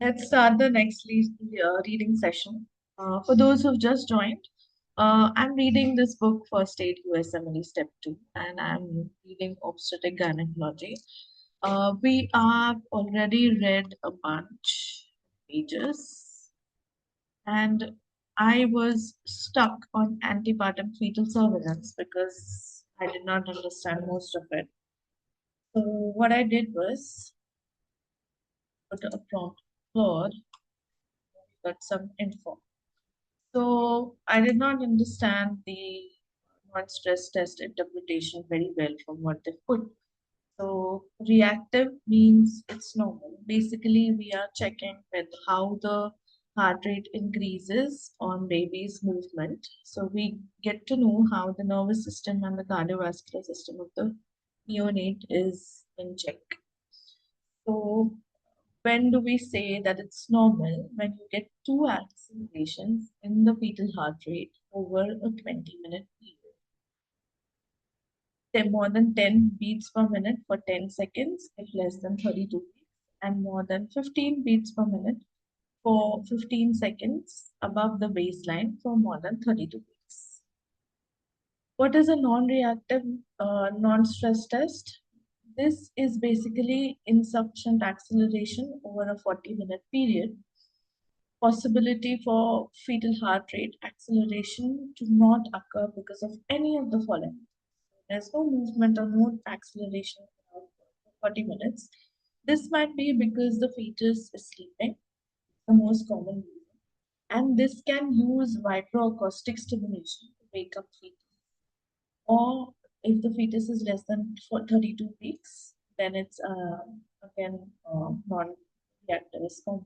Let's start the next reading session. For those who've just joined, I'm reading this book, First Aid USMLE Step 2, and I'm reading Obstetric Gynecology. We have already read a bunch of pages, and I was stuck on Antepartum Fetal Surveillance because I did not understand most of it. So what I did was put a prompt for got some info. So I did not understand the non-stress test interpretation very well from what they put. So reactive means it's normal. Basically, we are checking with how the heart rate increases on baby's movement. So we get to know how the nervous system and the cardiovascular system of the neonate is in check. So when do we say that it's normal? When you get two accelerations in the fetal heart rate over a 20-minute period. They're more than 10 beats per minute for 10 seconds if less than 32 beats, and more than 15 beats per minute for 15 seconds above the baseline for more than 32 beats. What is a non-reactive non-stress test? This is basically insufficient acceleration over a 40-minute period. Possibility for fetal heart rate acceleration to not occur because of any of the following. There's no movement or no acceleration for 40 minutes. This might be because the fetus is sleeping, the most common reason. And this can use vibroacoustic stimulation to wake up fetus. Or if the fetus is less than 32 weeks, then it's again non-reactive response.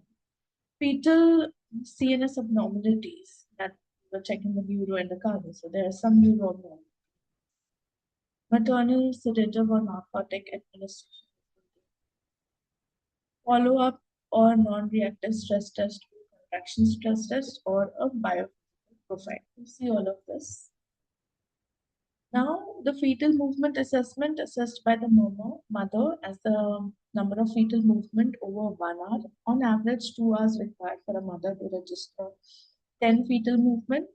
Fetal CNS abnormalities that we're checking the neuro and the cardio. So there are some neuro abnormalities. Maternal sedative or narcotic administration. Follow up or non-reactive stress test, contraction stress test, or a biophysical profile. You see all of this. Now, the fetal movement assessment assessed by the mother as the number of fetal movement over 1 hour. On average, 2 hours required for a mother to register 10 fetal movement.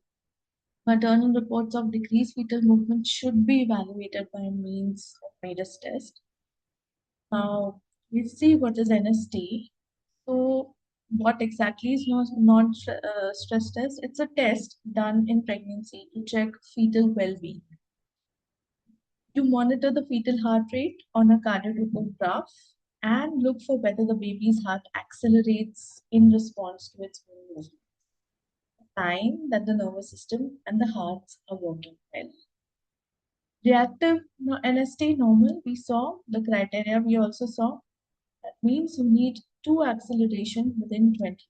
Maternal reports of decreased fetal movement should be evaluated by means of MADIS test. Now, we see what is NST. So, what exactly is non-stress test? It's a test done in pregnancy to check fetal well-being. You monitor the fetal heart rate on a cardiotopograph and look for whether the baby's heart accelerates in response to its own movement. A sign that the nervous system and the hearts are working well. Reactive NST normal, we saw the criteria we also saw. That means you need 2 acceleration within 20 minutes.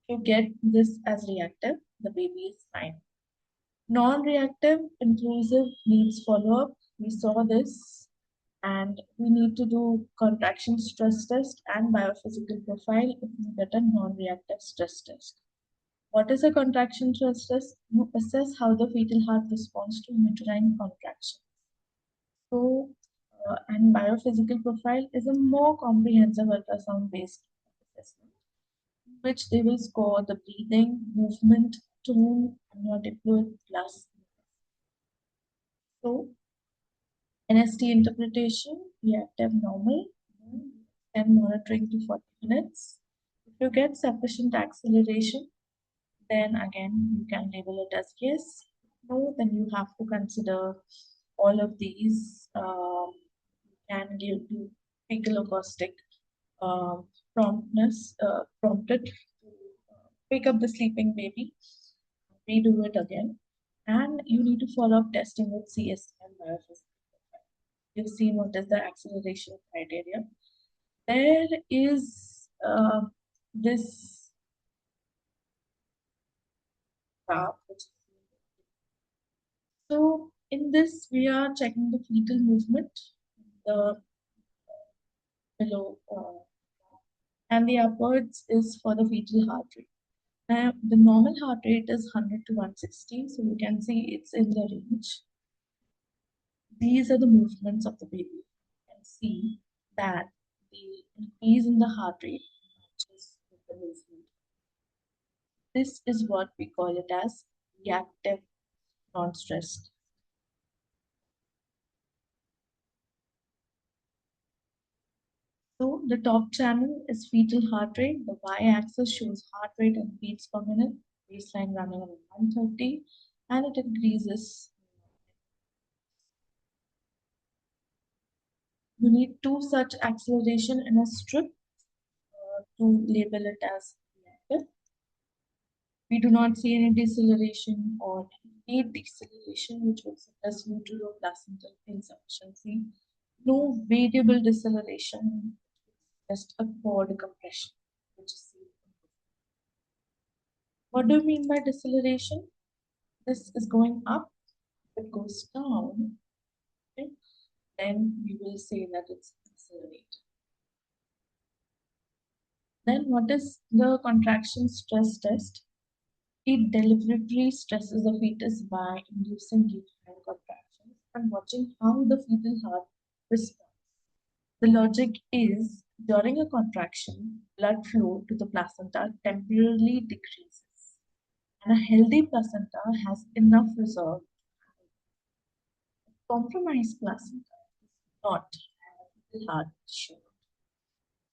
If you get this as reactive, the baby is fine. Non-reactive intrusive needs follow-up. We saw this, and we need to do contraction stress test and biophysical profile if we get a non-reactive stress test. What is a contraction stress test? You assess how the fetal heart responds to uterine contraction. So, and biophysical profile is a more comprehensive ultrasound-based assessment, which they will score the breathing, movement, tone, amniotic fluid plus. So, NST interpretation, reactive normal, and monitoring to 40 minutes. If you get sufficient acceleration, then again you can label it as yes. No, then you have to consider all of these. Can give you fecal acoustic prompted to wake up the sleeping baby, redo it again, and you need to follow up testing with CS and biophysical. You've seen what is the acceleration criteria. There is this graph. So in this, we are checking the fetal movement, the below, and the upwards is for the fetal heart rate. Now, the normal heart rate is 100 to 160, so you can see it's in the range. These are the movements of the baby. You can see that the increase in the heart rate movement. This is what we call it as reactive non-stressed. So the top channel is fetal heart rate. The y-axis shows heart rate in beats per minute, baseline running at 130, and it increases. You need two such acceleration in a strip to label it as reactive. We do not see any deceleration or late deceleration, which would suggest neuroplacental insufficiency. No variable deceleration, just a chord compression, which is seen. What do you mean by deceleration? This is going up, it goes down, okay? Then we will say that it's accelerated. Then what is the contraction stress test? It deliberately stresses the fetus by inducing uterine contractions and watching how the fetal heart responds. The logic is during a contraction, blood flow to the placenta temporarily decreases, and a healthy placenta has enough reserve. Compromised placenta is not a fetal heart issue.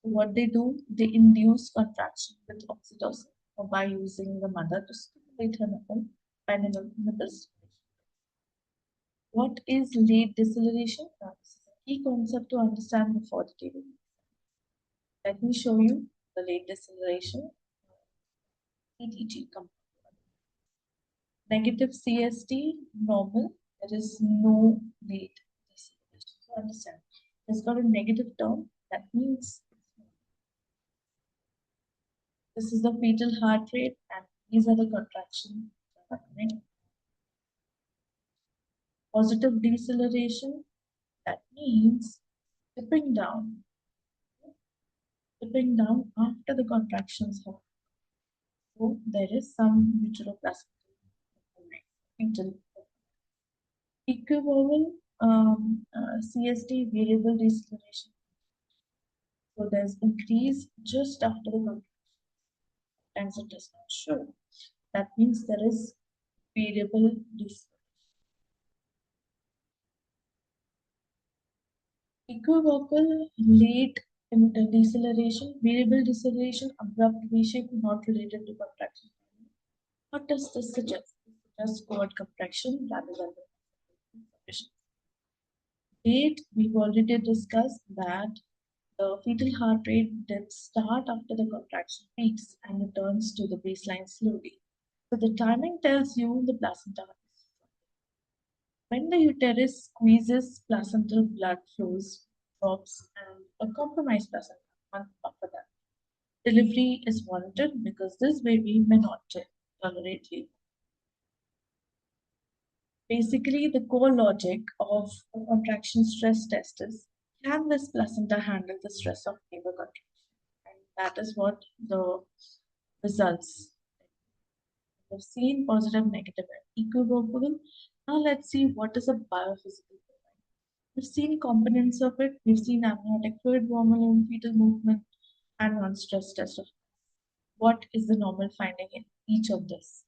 So what they do, they induce contraction with oxytocin or by using the mother to stimulate her nipple by nipple stimulation. What is late deceleration? This is a key concept to understand before the table. Let me show you the late deceleration. ETG negative CST, normal. There is no late deceleration. So understand, it's got a negative term. That means this is the fetal heart rate, and these are the contractions happening. Positive deceleration, that means dipping down after the contractions happen. So there is some neuroplasticity fetal. Equivalent CST variable deceleration. So there's increase just after the contraction. Sometimes it does not show. That means there is variable deceleration. Equivocal late in deceleration, variable deceleration, abrupt V-shape not related to contraction. What does this suggest? It suggests forward contraction rather than the insufficient. Late, we've already discussed that the fetal heart rate did start after the contraction peaks and returns to the baseline slowly. So the timing tells you the placenta is when the uterus squeezes, placental blood flows drops and a compromised placenta month after that. Delivery is warranted because this baby may not tolerate labor. Basically, the core logic of a contraction stress test is, can this placenta handle the stress of labor contraction? And that is what the results. We've seen positive, negative, and equivocal. Now let's see what is a biophysical profile. We've seen components of it. We've seen amniotic fluid, volume, fetal movement, and one stress test of what is the normal finding in each of this.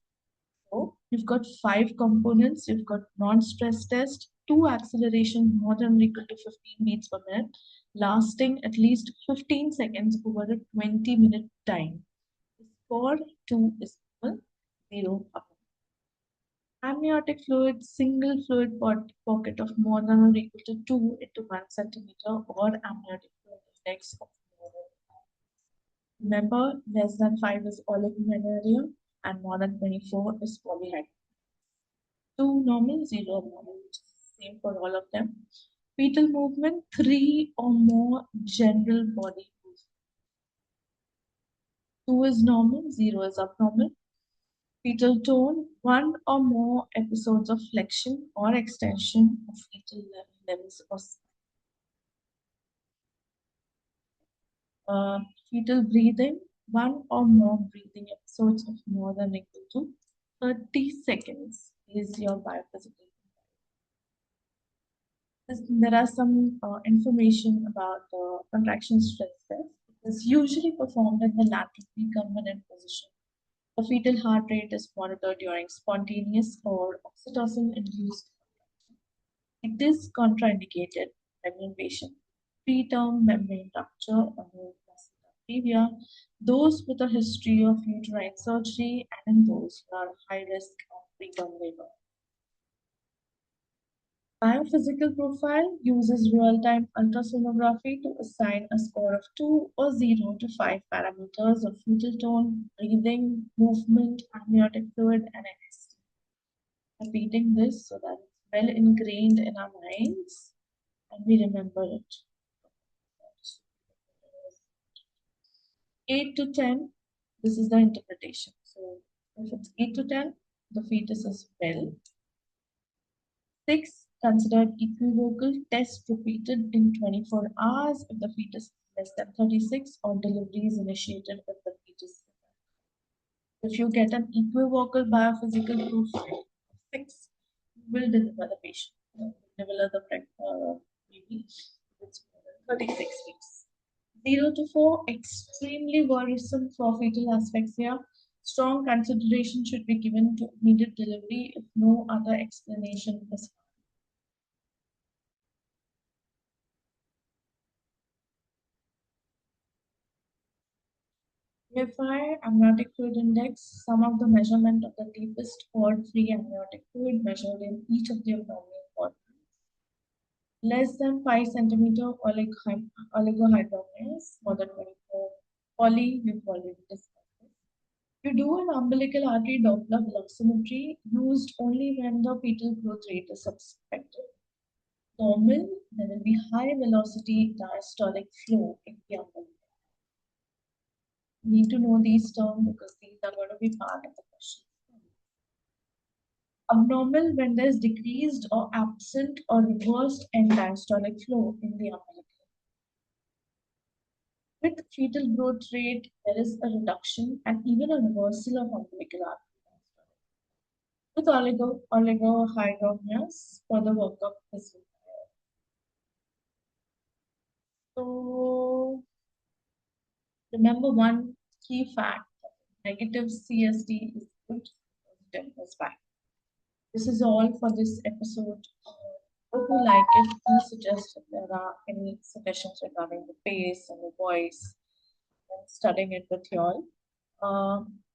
So you've got 5 components. You've got non-stress test, 2 acceleration more than or equal to 15 beats per minute, lasting at least 15 seconds over a 20-minute time. The score 2 is equal, 0 upper. Amniotic fluid, single fluid pocket of more than or equal to 2 into 1 centimeter or amniotic fluid index of more than 5. Remember, less than 5 is oligomenorrhea and more than 24 is polyhydramnios. 2 normal, 0 abnormal, which is the same for all of them. Fetal movement, 3 or more general body movement. 2 is normal, 0 is abnormal. Fetal tone, 1 or more episodes of flexion or extension of fetal limbs or spine. Fetal breathing, 1 or more breathing episodes of more than or equal to 30 seconds is your biophysical. There are some information about the contraction stress test. is usually performed in the lateral recumbent position. The fetal heart rate is monitored during spontaneous or oxytocin-induced. It is contraindicated in pregnant patients, preterm membrane rupture or placenta previa, those with a history of uterine surgery, and in those who are high risk of preterm labor. Biophysical profile uses real-time ultrasonography to assign a score of 2 or 0 to 5 parameters of fetal tone, breathing, movement, amniotic fluid, and NST. Repeating this so that it's well ingrained in our minds and we remember it. 8 to 10, this is the interpretation. So if it's 8 to 10, the fetus is well. 6, considered equivocal, test repeated in 24 hours if the fetus is less than 36 or delivery is initiated if the fetus. If you get an equivocal biophysical profile of 6, you will deliver the patient, deliver the baby with 36 weeks. 0 to 4, extremely worrisome for fetal asphyxia. Strong consideration should be given to immediate delivery if no other explanation is found. BFI, amniotic fluid index, sum of the measurement of the deepest cord-free amniotic fluid measured in each of the abdominal quadrants. Less than 5 centimeter oligohydramnios, more than 24 poly, we've already discussed this. You do an umbilical artery Doppler velocimetry used only when the fetal growth rate is suspected. Normal, there will be high velocity diastolic flow in the umbilical. You need to know these terms because these are going to be part of the question. Abnormal when there is decreased or absent or reversed end diastolic flow in the umbilical. With fetal growth rate, there is a reduction and even a reversal of umbilical artery. With oligohydramnios, further workup is required. So, remember one key fact: negative CST is good, positive is bad. This is all for this episode. Hope you like it. Please suggest if there are any suggestions regarding the pace and the voice and studying it with you all.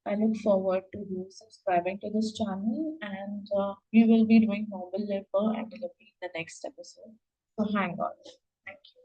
I look forward to you subscribing to this channel, and we will be doing normal labor and delivery in the next episode. So hang on. Thank you.